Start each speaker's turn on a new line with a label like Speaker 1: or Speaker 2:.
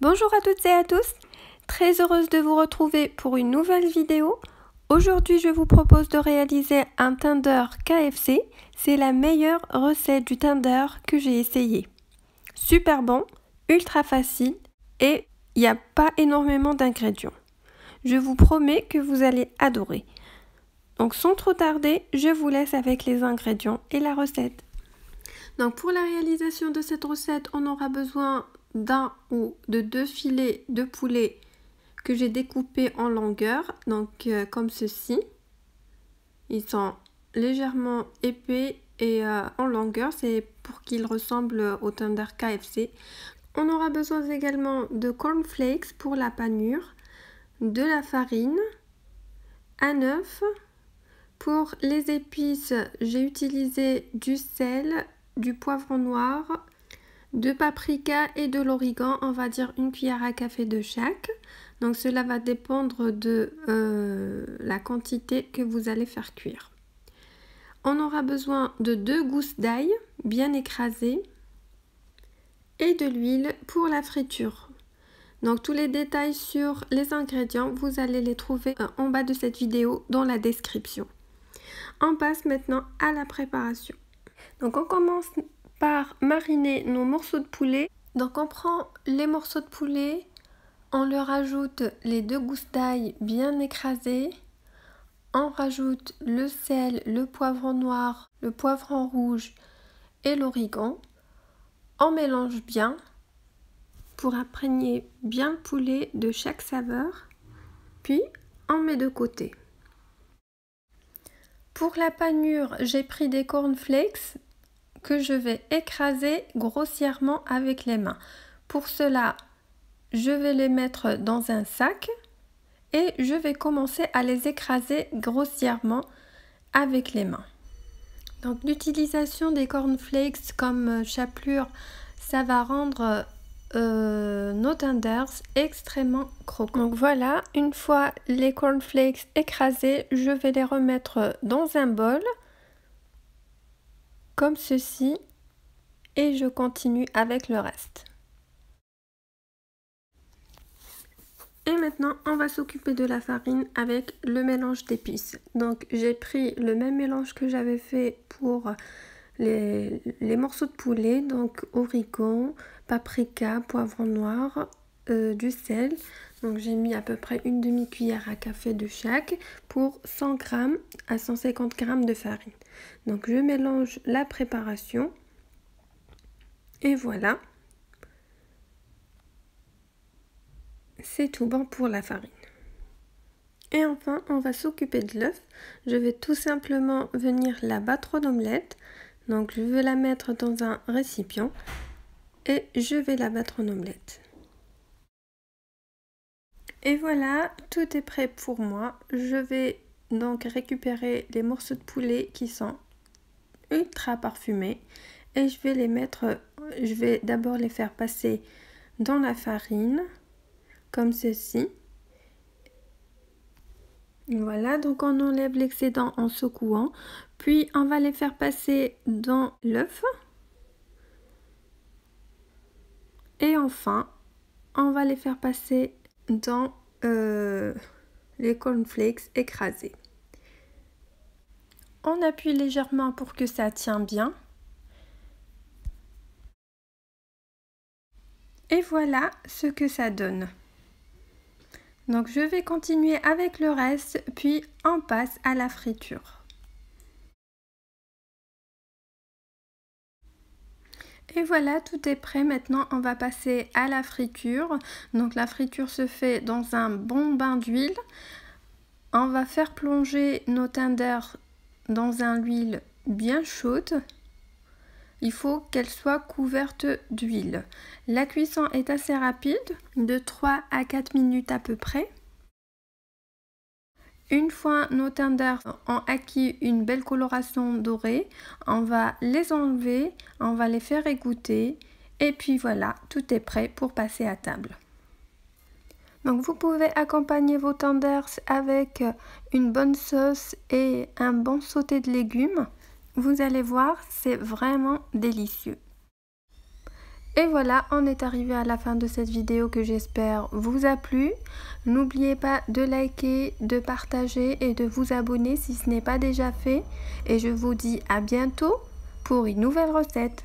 Speaker 1: Bonjour à toutes et à tous, très heureuse de vous retrouver pour une nouvelle vidéo. Aujourd'hui, je vous propose de réaliser un tender KFC. C'est la meilleure recette du tender que j'ai essayé. Super bon, ultra facile et il n'y a pas énormément d'ingrédients. Je vous promets que vous allez adorer. Donc sans trop tarder, je vous laisse avec les ingrédients et la recette. Donc pour la réalisation de cette recette, on aura besoin d'un ou de 2 filets de poulet que j'ai découpés en longueur, donc comme ceci. Ils sont légèrement épais et en longueur, c'est pour qu'ils ressemblent au tender KFC. On aura besoin également de cornflakes pour la panure, de la farine, un œuf. Pour les épices, j'ai utilisé du sel, du poivron noir, de paprika et de l'origan, on va dire une cuillère à café de chaque. Donc cela va dépendre de la quantité que vous allez faire cuire. On aura besoin de 2 gousses d'ail bien écrasées et de l'huile pour la friture. Donc tous les détails sur les ingrédients, vous allez les trouver en bas de cette vidéo dans la description. On passe maintenant à la préparation. Donc on commence par mariner nos morceaux de poulet. Donc on prend les morceaux de poulet, on leur ajoute les 2 gousses d'ail bien écrasées, on rajoute le sel, le poivron noir, le poivron rouge et l'origan. On mélange bien pour imprégner bien le poulet de chaque saveur, puis on met de côté. Pour la panure, j'ai pris des cornflakes que je vais écraser grossièrement avec les mains. Pour cela, je vais les mettre dans un sac et je vais commencer à les écraser grossièrement avec les mains. Donc l'utilisation des cornflakes comme chapelure, ça va rendre nos tenders extrêmement croquants. Donc voilà, une fois les cornflakes écrasés, je vais les remettre dans un bol comme ceci et je continue avec le reste. Et maintenant, on va s'occuper de la farine avec le mélange d'épices. Donc j'ai pris le même mélange que j'avais fait pour les morceaux de poulet, donc origan, paprika, poivron noir, du sel. Donc j'ai mis à peu près une demi-cuillère à café de chaque pour 100 g à 150 g de farine. Donc je mélange la préparation et voilà. C'est tout bon pour la farine. Et enfin, on va s'occuper de l'œuf. Je vais tout simplement venir la battre en omelette. Donc je vais la mettre dans un récipient et je vais la battre en omelette. Et voilà, tout est prêt pour moi. Je vais donc récupérer les morceaux de poulet qui sont ultra parfumés et je vais les mettre, je vais d'abord les faire passer dans la farine comme ceci. Voilà, donc on enlève l'excédent en secouant, puis on va les faire passer dans l'œuf et enfin on va les faire passer dans les cornflakes écrasés. On appuie légèrement pour que ça tienne bien. Et voilà ce que ça donne. Donc je vais continuer avec le reste, puis on passe à la friture. Et voilà, tout est prêt. Maintenant, on va passer à la friture. Donc la friture se fait dans un bon bain d'huile. On va faire plonger nos tenders dans une huile bien chaude. Il faut qu'elle soit couverte d'huile. La cuisson est assez rapide, de 3 à 4 minutes à peu près. Une fois nos tenders ont acquis une belle coloration dorée, on va les enlever, on va les faire égoutter et puis voilà, tout est prêt pour passer à table. Donc vous pouvez accompagner vos tenders avec une bonne sauce et un bon sauté de légumes. Vous allez voir, c'est vraiment délicieux. Et voilà, on est arrivé à la fin de cette vidéo que j'espère vous a plu. N'oubliez pas de liker, de partager et de vous abonner si ce n'est pas déjà fait. Et je vous dis à bientôt pour une nouvelle recette.